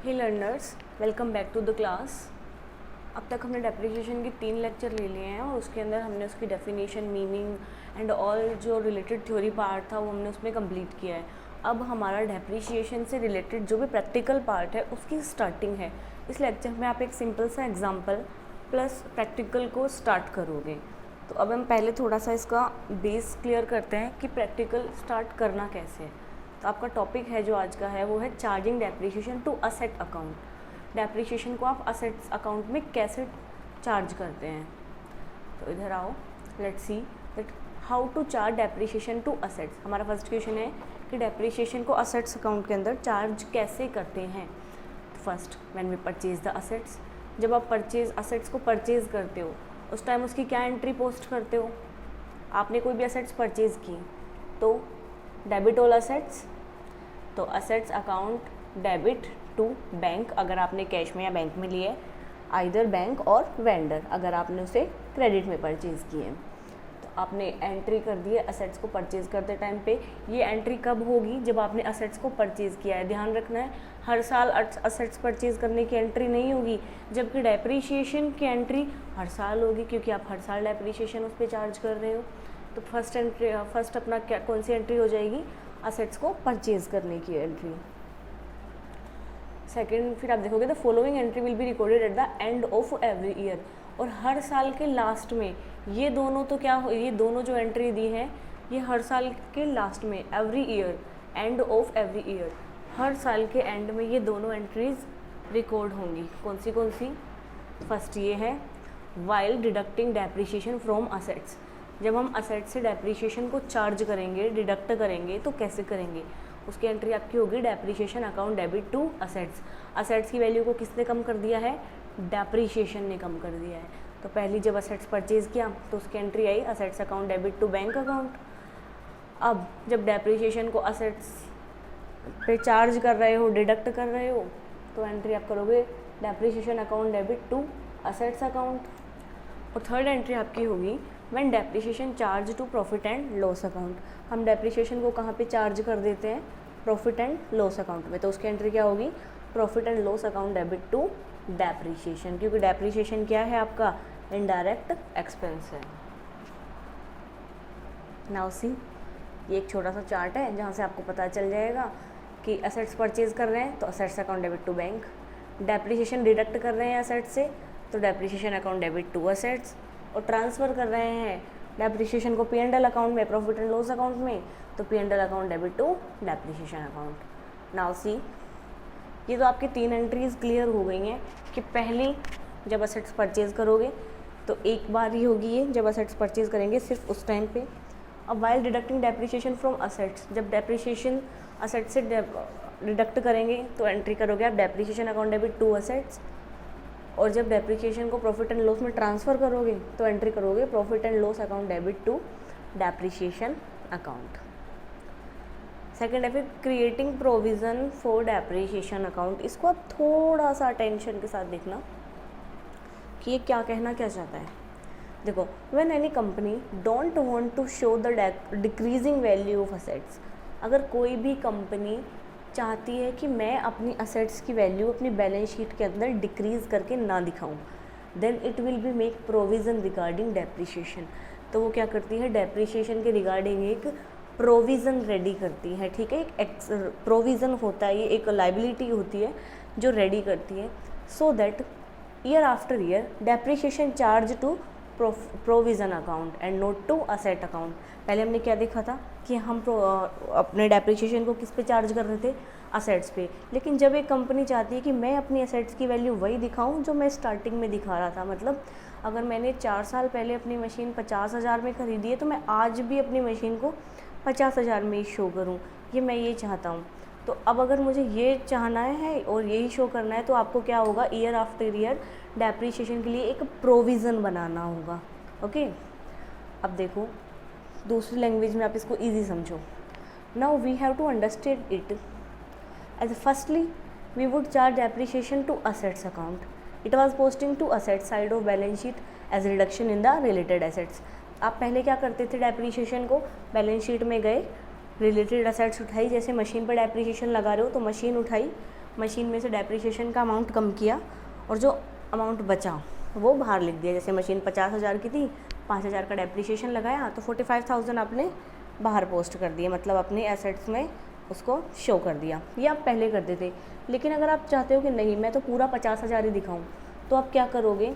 Hey learners, welcome back to the class. अब तक हमने डेप्रिसिएशन के 3 लेक्चर ले लिए हैं और उसके अंदर हमने उसकी डेफिनेशन, मीनिंग एंड ऑल जो रिलेटेड थ्योरी पार्ट था वो हमने उसमें कंप्लीट किया है। अब हमारा डेप्रिसिएशन से रिलेटेड जो भी प्रैक्टिकल पार्ट है उसकी स्टार्टिंग है। इस लेक्चर में आप एक सिंपल सा एग्जाम्पल प्लस प्रैक्टिकल को स्टार्ट करोगे। तो अब हम पहले थोड़ा सा इसका बेस क्लियर करते हैं कि प्रैक्टिकल स्टार्ट करना कैसे है। तो आपका टॉपिक है जो आज का है वो है charging depreciation to asset account. Depreciation को आप असेट्स अकाउंट में कैसे चार्ज करते हैं। तो इधर आओ, let's see that how to charge depreciation to assets. हमारा फर्स्ट क्वेश्चन है कि डेप्रिसिएशन को असेट्स अकाउंट के अंदर चार्ज कैसे करते हैं। First, when we purchase the assets, जब आप असेट्स को परचेज करते हो उस टाइम उसकी क्या एंट्री पोस्ट करते हो। आपने कोई भी असेट्स परचेज की तो डेबिट ऑल असेट्स, तो assets account debit to bank अगर आपने कैश में या बैंक में लिए, आइदर बैंक और वेंडर अगर आपने उसे क्रेडिट में परचेज़ किए। तो आपने एंट्री कर दी है असेट्स को परचेज़ करते टाइम पे। ये एंट्री कब होगी, जब आपने असेट्स को परचेज़ किया है। ध्यान रखना है, हर साल असेट्स परचेज़ करने की एंट्री नहीं होगी, जबकि डेप्रिसिएशन की एंट्री हर साल होगी, क्योंकि आप हर साल डेप्रिसिएशन उस पर चार्ज कर रहे हो। तो फर्स्ट अपना क्या कौन सी एंट्री हो जाएगी, असेट्स को परचेज़ करने की एंट्री। सेकेंड, फिर आप देखोगे the following entry will be recorded at the end of every year. और हर साल के लास्ट में ये दोनों तो क्या हो, ये दोनों जो एंट्री दी है ये हर साल के लास्ट में, every year, end of every year, हर साल के एंड में ये दोनों एंट्रीज रिकॉर्ड होंगी। कौन सी। फर्स्ट ये है while deducting depreciation from assets. जब हम असेट से डेप्रिसिएशन को चार्ज करेंगे, डिडक्ट करेंगे, तो कैसे करेंगे, उसकी एंट्री आपकी होगी depreciation account debit to assets. Assets की वैल्यू को किसने कम कर दिया है, डेप्रिसिएशन ने कम कर दिया है। तो पहली जब असेट्स परचेज़ किया तो उसकी एंट्री आई assets account debit to bank account. अब जब डेप्रिसिएशन को असेट्स पे चार्ज कर रहे हो, डिडक्ट कर रहे हो, तो एंट्री आप करोगे depreciation account debit to assets account. और थर्ड एंट्री आपकी होगी when depreciation charge to profit and loss account. हम डेप्रिसिएशन को कहाँ पे चार्ज कर देते हैं, प्रॉफिट एंड लॉस अकाउंट में। तो उसकी एंट्री क्या होगी, profit and loss account debit to depreciation, क्योंकि डेप्रिसिएशन क्या है, आपका इनडायरेक्ट एक्सपेंस है। नाउ सी, ये एक छोटा सा चार्ट है जहाँ से आपको पता चल जाएगा कि असेट्स परचेज कर रहे हैं तो assets account debit to bank, depreciation deduct कर रहे हैं असेट्स से तो depreciation account debit to assets, और ट्रांसफ़र कर रहे हैं डेप्रिसिएशन को P&L अकाउंट में, प्रॉफिट एंड लॉस अकाउंट में, तो P&L account debit to depreciation account. Now see, ये तो आपकी 3 एंट्रीज क्लियर हो गई हैं कि पहली जब असेट्स परचेज करोगे तो एक बार ही होगी ये, जब असेट्स परचेज करेंगे सिर्फ उस टाइम पे। अब while deducting depreciation from assets, जब डेप्रिसिएशन असेट से डिडक्ट करेंगे तो एंट्री करोगे आप depreciation account debit to assets, और जब डेप्रिसिएशन को प्रॉफिट एंड लॉस में ट्रांसफ़र करोगे तो एंट्री करोगे profit and loss account debit to depreciation account. Second है फिर creating provision for depreciation account. इसको आप थोड़ा सा अटेंशन के साथ देखना कि ये क्या कहना क्या चाहता है। देखो, when any company don't want to show the decreasing value of assets, अगर कोई भी कंपनी चाहती है कि मैं अपनी असेट्स की वैल्यू अपनी बैलेंस शीट के अंदर डिक्रीज़ करके ना दिखाऊं, then it will be make provision regarding depreciation. तो वो क्या करती है, डेप्रिसिएशन के रिगार्डिंग एक प्रोविज़न रेडी करती है। ठीक है, एक प्रोविज़न होता है, ये एक लाइबिलिटी होती है जो रेडी करती है, so that year after year depreciation charge to provision account and not to asset account. पहले हमने क्या देखा था कि हम अपने डेप्रिसिएशन को किस पे चार्ज कर रहे थे, असेट्स पे। लेकिन जब एक कंपनी चाहती है कि मैं अपनी असेट्स की वैल्यू वही दिखाऊं जो मैं स्टार्टिंग में दिखा रहा था, मतलब अगर मैंने 4 साल पहले अपनी मशीन 50,000 में ख़रीदी है तो मैं आज भी अपनी मशीन को 50,000 में ही शो करूँ, ये चाहता हूँ। तो अब अगर मुझे ये चाहना है और यही शो करना है तो आपको क्या होगा, ईयर आफ्टर ईयर डेप्रिसिएशन के लिए एक प्रोविज़न बनाना होगा। ओके, अब देखो दूसरी लैंग्वेज में आप इसको ईजी समझो। Now we have to understand it as firstly we would charge depreciation to assets account, it was posting to asset side of balance sheet as reduction in the related assets. आप पहले क्या करते थे, depreciation को balance sheet में गए, related assets उठाई, जैसे मशीन पर डेप्रिसिएशन लगा रहे हो तो मशीन उठाई मशीन में से डेप्रिसिएशन का अमाउंट कम किया और जो अमाउंट बचा वो बाहर लिख दिया। जैसे मशीन 50,000 की थी, 5,000 का डेप्रिसिएशन लगाया तो 45,000 आपने बाहर पोस्ट कर दिया, मतलब अपने एसेट्स में उसको शो कर दिया। ये आप पहले करते थे, लेकिन अगर आप चाहते हो कि नहीं मैं तो पूरा 50,000 ही दिखाऊँ, तो आप क्या करोगे?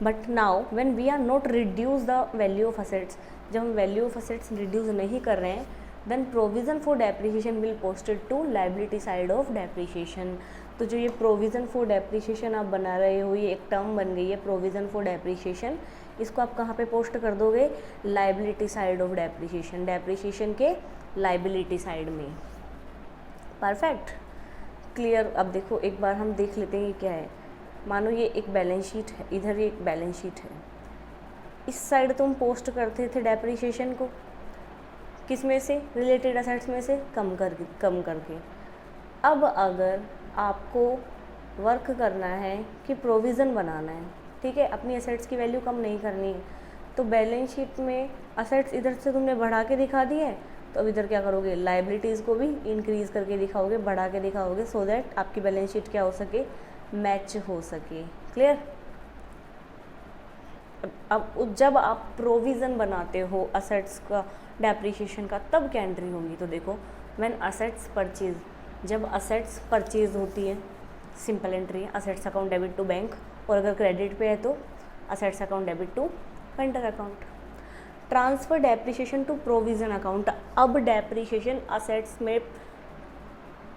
But now when we are not reduce the value of assets, जब हम वैल्यू ऑफ असेट्स रिड्यूस नहीं कर रहे हैं, then provision for depreciation will posted to liability side of depreciation. तो जो ये प्रोविज़न फॉर डेप्रिसिएशन आप बना रहे हो, ये एक टर्म बन गई है प्रोविज़न फॉर डेप्रिसिएशन, इसको आप कहाँ पे पोस्ट कर दोगे? Liability side of depreciation, depreciation के लाइबिलिटी साइड में। Perfect, clear. अब देखो एक बार हम देख लेते हैं ये क्या है। मानो ये एक बैलेंस शीट है, इधर ये एक बैलेंस शीट है, इस साइड तुम पोस्ट करते थे डेप्रिसिएशन को, किस में से? रिलेटेड असेट्स में से कम करके। अब अगर आपको वर्क करना है कि प्रोविज़न बनाना है, ठीक है, अपनी असेट्स की वैल्यू कम नहीं करनी है, तो बैलेंस शीट में असेट्स इधर से तुमने बढ़ा के दिखा दिए, तो अब इधर क्या करोगे? लाइबिलिटीज़ को भी इंक्रीज़ करके दिखाओगे, बढ़ा के दिखाओगे, सो दैट आपकी बैलेंस शीट क्या हो सके? मैच हो सके। क्लियर? अब जब आप प्रोविज़न बनाते हो असेट्स का, डेप्रिसिएशन का, तब क्या एंट्री होगी? तो देखो व्हेन असेट्स परचेज, जब असेट्स परचेज होती है, सिंपल एंट्री है, assets account debit to bank, और अगर क्रेडिट पे है तो assets account debit to vendor account. Transfer depreciation to provision account, अब डेप्रिसिएशन असेट्स में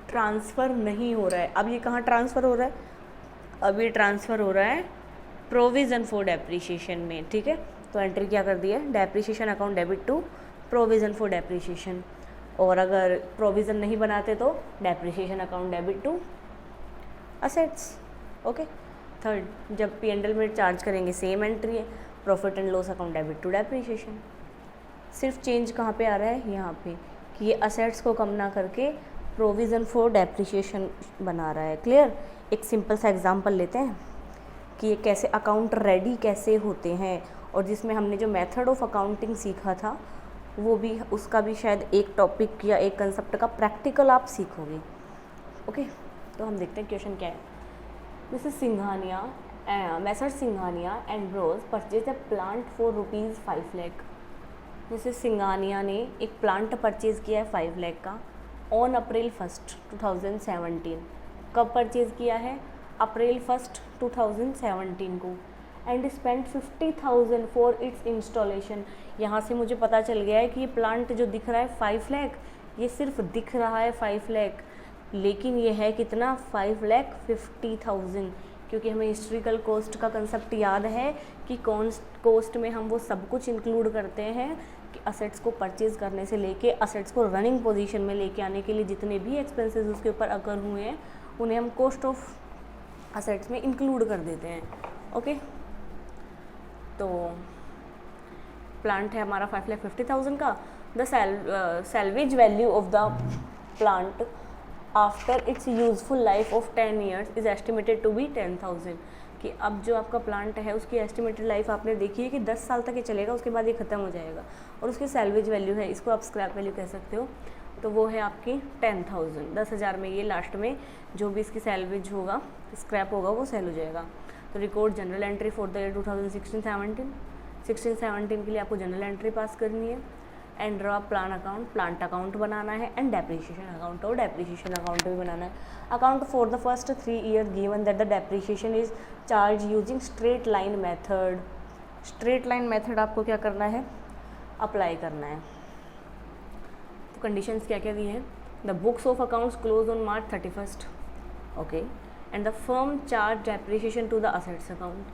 ट्रांसफ़र नहीं हो रहा है, अब ये कहाँ ट्रांसफ़र हो रहा है? अब ये ट्रांसफ़र हो रहा है प्रोविज़न फॉर डेप्रिसिएशन में, ठीक है। तो एंट्री क्या कर दी है? Depreciation account debit to provision for depreciation, और अगर प्रोविज़न नहीं बनाते तो depreciation account debit to assets. Okay. Third, जब P&L में चार्ज करेंगे सेम एंट्री है, profit and loss account debit to depreciation. सिर्फ चेंज कहाँ पे आ रहा है? यहाँ पे, कि ये असेट्स को कम ना करके प्रोविज़न फॉर डेप्रिसिएशन बना रहा है। क्लियर? एक सिंपल सा एग्जांपल लेते हैं कि ये कैसे अकाउंट रेडी कैसे होते हैं, और जिसमें हमने जो मेथड ऑफ अकाउंटिंग सीखा था वो भी, उसका भी शायद एक टॉपिक या एक कंसेप्ट का प्रैक्टिकल आप सीखोगे। ओके, तो हम देखते हैं क्वेश्चन क्या है। Mrs Singhania, Messrs Singhania and Bros purchase a plant for ₹5 lakh. Mrs Singhania ने एक प्लांट परचेज किया है 5 लाख का ऑन अप्रैल 1, 2017। कब परचेज किया है? अप्रैल 1, 2017 को। And spend 50,000 for its installation. यहाँ से मुझे पता चल गया है कि ये प्लांट जो दिख रहा है 5 लाख, ये सिर्फ दिख रहा है 5 लाख, लेकिन ये है कितना? 5,50,000, क्योंकि हमें हिस्ट्रिकल कॉस्ट का कंसेप्ट याद है कि कॉस्ट में हम वो सब कुछ इंक्लूड करते हैं कि असेट्स को परचेज करने से लेके असेट्स को रनिंग पोजीशन में लेके आने के लिए जितने भी एक्सपेंसेस उसके ऊपर अकर हुए हैं उन्हें हम कॉस्ट ऑफ असेट्स में इंक्लूड कर देते हैं। ओके, तो प्लांट है हमारा 5,50,000 का। The salvage value of the plant after its useful life of 10 years is estimated to be 10,000। कि अब जो आपका प्लांट है उसकी एस्टिमेटेड लाइफ आपने देखी है कि 10 साल तक ये चलेगा, उसके बाद ये ख़त्म हो जाएगा, और उसकी सैल्वेज वैल्यू है, इसको आप स्क्रैप वैल्यू कह सकते हो, तो वो है आपकी 10,000। 10,000 में ये लास्ट में जो भी इसकी सैल्वेज होगा, स्क्रैप होगा, वो सेल हो जाएगा। तो record general entry for the year 2016-17। 16-17 के लिए आपको जनरल एंट्री पास करनी है। And draw plant account, plant account बनाना है, एंड डेप्रिसिएशन अकाउंट, और डेप्रिसिएशन अकाउंट भी बनाना है। Account for the first 3 year given that the depreciation is charge using straight line method. Straight line method आपको क्या करना है? अप्लाई करना है। तो कंडीशंस क्या क्या दी हैं? The books of accounts close on March 31, okay, and the firm charge depreciation to the assets account.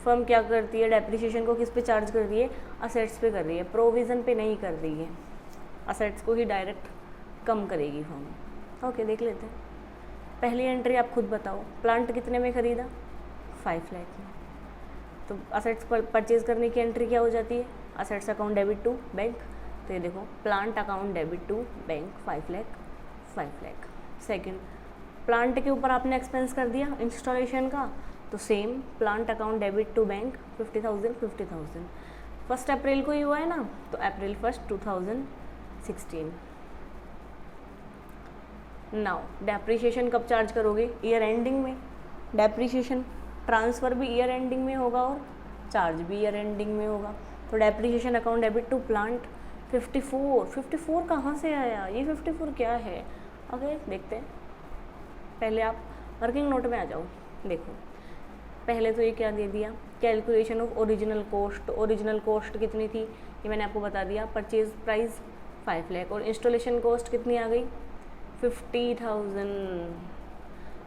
Firm क्या करती है? डेप्रिसिएशन को किस पे चार्ज कर रही है? असेट्स पे कर रही है, प्रोविज़न पे नहीं कर रही है, असेट्स को ही डायरेक्ट कम करेगी फर्म। ओके, देख लेते हैं। पहली एंट्री आप खुद बताओ, प्लांट कितने में ख़रीदा? 5 लाख में। तो असेट्स परचेज करने की एंट्री क्या हो जाती है? Assets account debit to bank. तो ये देखो, plant account debit to bank 5 lakh. Second, plant के ऊपर आपने एक्सपेंस कर दिया इंस्टॉलेशन का, तो same plant account debit to bank 50,000। 1 April को ही हुआ है ना, तो अप्रैल 1, 2016। नाउ डेप्रिसिएशन कब चार्ज करोगे? ईयर एंडिंग में। डेप्रिसिएशन ट्रांसफ़र भी ईयर एंडिंग में होगा और चार्ज भी ईयर एंडिंग में होगा। तो depreciation account debit to plant 54 कहाँ से आया? ये 54 क्या है? ओके देखते हैं। पहले आप वर्किंग नोट में आ जाओ। देखो पहले तो ये क्या दे दिया, calculation of original cost. Original cost कितनी थी ये मैंने आपको बता दिया, परचेज प्राइस 5 लाख, और इंस्टॉलेशन कॉस्ट कितनी आ गई 50,000।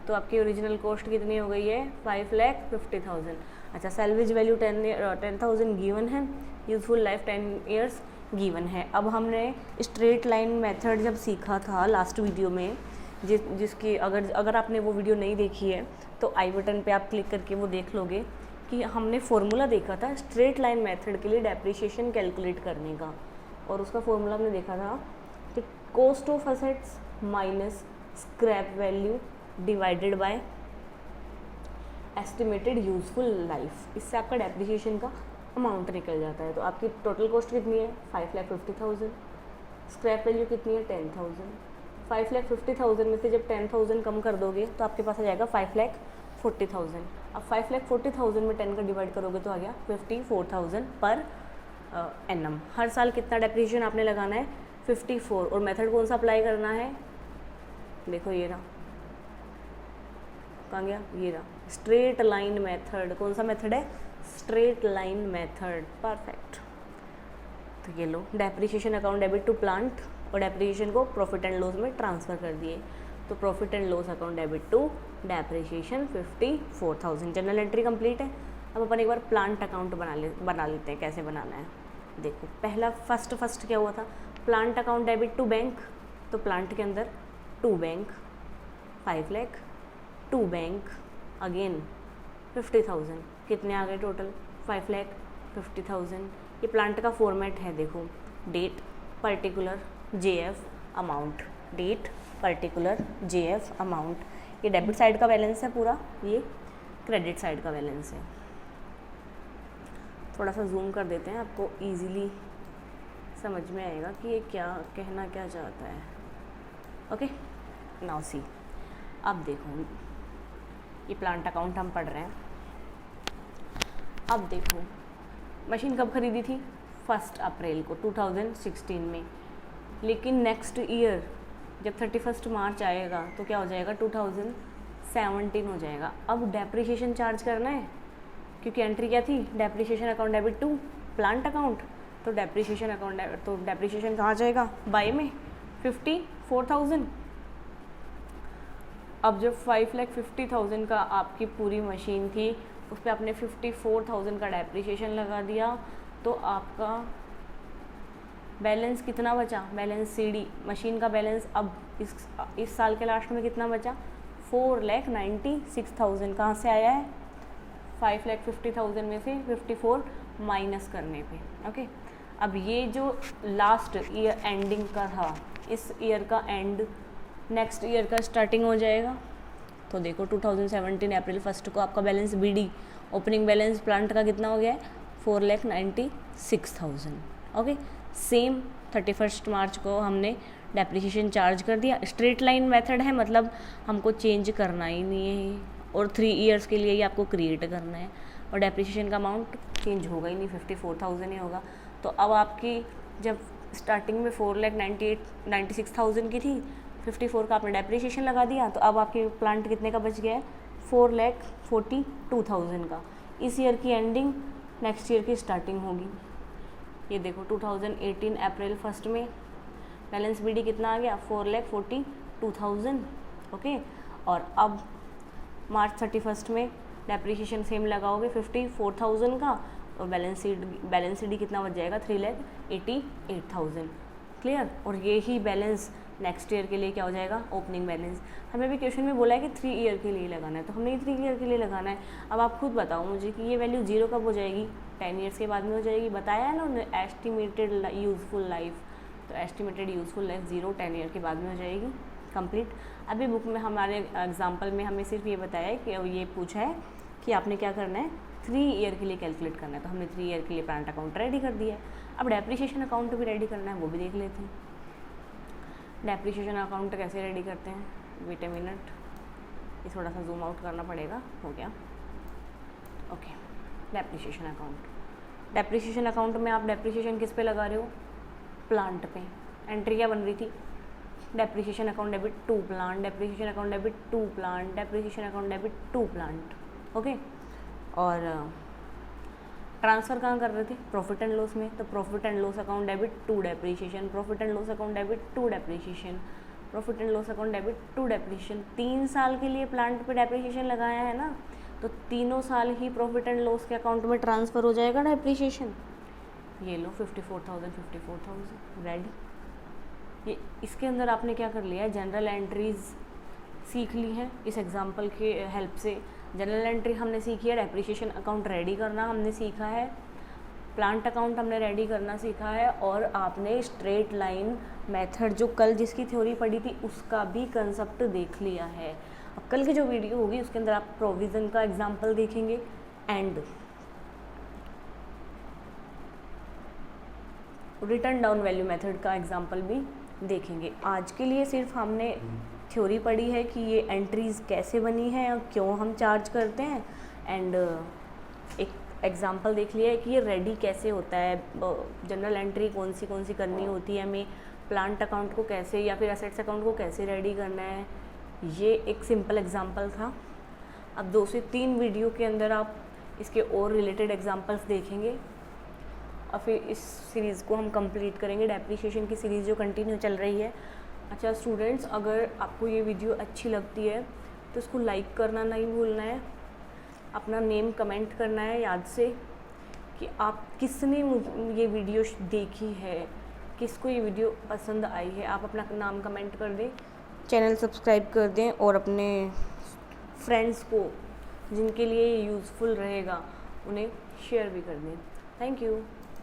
तो आपकी ओरिजिनल कॉस्ट कितनी हो गई है 5,50,000। अच्छा सैलवेज वैल्यू 10,000 गिवन है, यूजफुल लाइफ 10 ईयर्स गिवन है। अब हमने स्ट्रेट लाइन मेथड जब सीखा था लास्ट वीडियो में, जिसकी अगर आपने वो वीडियो नहीं देखी है तो आई बटन पे आप क्लिक करके वो देख लोगे कि हमने फॉर्मूला देखा था स्ट्रेट लाइन मेथड के लिए डेप्रिसिएशन कैलकुलेट करने का। और उसका फॉर्मूला हमने देखा था कि cost of assets minus scrap value divided by estimated useful life. इससे आपका डेप्रिसिएशन का अमाउंट निकल जाता है। तो आपकी टोटल कॉस्ट कितनी है 5,50,000, स्क्रैप वैल्यू कितनी है 10,000। 5,50,000 में से जब 10,000 कम कर दोगे तो आपके पास आ जाएगा 5,40,000। अब 5,40,000 में 10 का डिवाइड करोगे तो आ गया 54,000 पर एनम। हर साल कितना डेप्रिसिएशन आपने लगाना है 54। और मेथड कौन सा अप्लाई करना है? देखो ये रहा, कहाँ गया? ये रहा स्ट्रेट लाइन मेथड। कौन सा मेथड है? Straight line method. परफेक्ट। तो ये लो depreciation account debit to plant और डेप्रिसिएशन को प्रॉफिट एंड लॉस में ट्रांसफ़र कर दिए। तो profit and loss account debit to depreciation 54,000। Journal entry complete है। अब अपन एक बार प्लांट अकाउंट बना लेते हैं। कैसे बनाना है देखो। पहला फर्स्ट क्या हुआ था? Plant account debit to bank. तो प्लांट के अंदर to bank 5 lakh, to bank again 50,000। कितने आ गए टोटल 5,50,000। ये प्लांट का फॉर्मेट है देखो, date particular JF amount, date particular JF amount. ये डेबिट साइड का बैलेंस है पूरा, ये क्रेडिट साइड का बैलेंस है। थोड़ा सा जूम कर देते हैं, आपको इजीली समझ में आएगा कि ये क्या कहना क्या चाहता है। Okay now see. अब देखो ये प्लांट अकाउंट हम पढ़ रहे हैं। अब देखो मशीन कब खरीदी थी 1 अप्रैल को 2016 में, लेकिन नेक्स्ट ईयर जब 31 मार्च आएगा तो क्या हो जाएगा 2017 हो जाएगा। अब डेप्रिसिएशन चार्ज करना है क्योंकि एंट्री क्या थी depreciation account debit to plant account. तो डेप्रिसिएशन कहाँ जाएगा बाय में 54,000। अब जब 5,50,000 का आपकी पूरी मशीन थी उस पर आपने 54,000 का डेप्रिसिएशन लगा दिया तो आपका बैलेंस कितना बचा? बैलेंस CD मशीन का बैलेंस अब इस साल के लास्ट में कितना बचा 4,96,000। कहाँ से आया है 5,50,000 में से 54 माइनस करने पे। ओके अब ये जो लास्ट ईयर एंडिंग का था, इस ईयर का एंड नेक्स्ट ईयर का स्टार्टिंग हो जाएगा। तो देखो 2017 अप्रैल 1 को आपका balance BD opening balance plant का कितना हो गया है 4,96,000। ओके सेम 31 मार्च को हमने डेप्रिसिएशन चार्ज कर दिया। स्ट्रेट लाइन मेथड है, मतलब हमको चेंज करना ही नहीं है और 3 ईयर्स के लिए ही आपको क्रिएट करना है और डेप्रिसिएशन का अमाउंट चेंज होगा ही नहीं, 54,000 ही होगा। तो अब आपकी जब स्टार्टिंग में 4,96,000 की थी, 54 का आपने डेप्रिसिएशन लगा दिया तो अब आपके प्लांट कितने का बच गया है 4,42,000 का। इस ईयर की एंडिंग नेक्स्ट ईयर की स्टार्टिंग होगी। ये देखो 2018 अप्रैल 1 में बैलेंस BD कितना आ गया 4,42,000। ओके और अब मार्च 31 में डेप्रिसिएशन सेम लगाओगे 54,000 का और बैलेंस CD कितना बच जाएगा 3,88,000। क्लियर। और ये ही बैलेंस नेक्स्ट ईयर के लिए क्या हो जाएगा ओपनिंग बैलेंस। हमें भी क्वेश्चन में बोला है कि 3 ईयर के लिए लगाना है तो हमने 3 ईयर के लिए लगाना है। अब आप खुद बताओ मुझे कि ये वैल्यू 0 कब हो जाएगी 10 ईयर्स के बाद में हो जाएगी। बताया है ना उन्होंने एस्टिमेटेड यूज़फुल लाइफ, तो एस्टिमेटेड यूज़फुल लाइफ 0 10 ईयर के बाद में हो जाएगी कंप्लीट। अभी बुक में हमारे एग्जाम्पल में हमें सिर्फ ये बताया है कि ये पूछा है कि आपने क्या करना है 3 ईयर के लिए कैलकुलेट करना है, तो हमने 3 ईयर के लिए प्लांट अकाउंट रेडी कर दिया है। अब डेप्रिसिएशन अकाउंट भी रेडी करना है, वो भी देख लेते हैं। डेप्रिसिएशन अकाउंट कैसे रेडी करते हैं, वेट ए मिनट, ये थोड़ा सा जूम आउट करना पड़ेगा, हो गया। Okay, depreciation account. Depreciation account में आप डेप्रिसिएशन किस पे लगा रहे हो, प्लांट पे। एंट्री क्या बन रही थी, depreciation account debit to plant, depreciation account debit to plant, depreciation account debit to plant. Okay, और ट्रांसफ़र कहाँ कर रहे थे, प्रॉफिट एंड लॉस में, तो profit and loss account debit to depreciation, profit and loss account debit to depreciation, profit and loss account debit to depreciation. 3 साल के लिए प्लांट पे डेप्रिसिएशन लगाया है ना, तो तीनों साल ही प्रॉफिट एंड लॉस के अकाउंट में ट्रांसफ़र हो जाएगा डेप्रिसिएशन। ये लो 54,000 रेडी। ये इसके अंदर आपने क्या कर लिया है, जनरल एंट्रीज सीख ली हैं इस एग्जांपल के हेल्प से। जनरल एंट्री हमने सीखी है, डेप्रिसिएशन अकाउंट रेडी करना हमने सीखा है, प्लांट अकाउंट हमने रेडी करना सीखा है, और आपने स्ट्रेट लाइन मेथड जो कल जिसकी थ्योरी पढ़ी थी उसका भी कंसेप्ट देख लिया है। अब कल की जो वीडियो होगी उसके अंदर आप प्रोविज़न का एग्जाम्पल देखेंगे and return down value method का एग्जाम्पल भी देखेंगे। आज के लिए सिर्फ हमने थ्योरी पढ़ी है कि ये एंट्रीज़ कैसे बनी है और क्यों हम चार्ज करते हैं, एंड एक एग्जांपल देख लिया है कि ये रेडी कैसे होता है, जनरल एंट्री कौन सी करनी होती है हमें, प्लांट अकाउंट को कैसे या फिर एसेट्स अकाउंट को कैसे रेडी करना है। ये एक सिंपल एग्जांपल था। अब 2 से 3 वीडियो के अंदर आप इसके और रिलेटेड एग्जांपल्स देखेंगे और फिर इस सीरीज़ को हम कंप्लीट करेंगे, डेप्रिसिएशन की सीरीज़ जो कंटिन्यू चल रही है। अच्छा स्टूडेंट्स, अगर आपको ये वीडियो अच्छी लगती है तो इसको लाइक करना नहीं भूलना है, अपना नेम कमेंट करना है याद से कि आप किसने ये वीडियो देखी है, किसको ये वीडियो पसंद आई है। आप अपना नाम कमेंट कर दें, चैनल सब्सक्राइब कर दें और अपने फ्रेंड्स को जिनके लिए यूज़फुल रहेगा उन्हें शेयर भी कर दें। Thank you.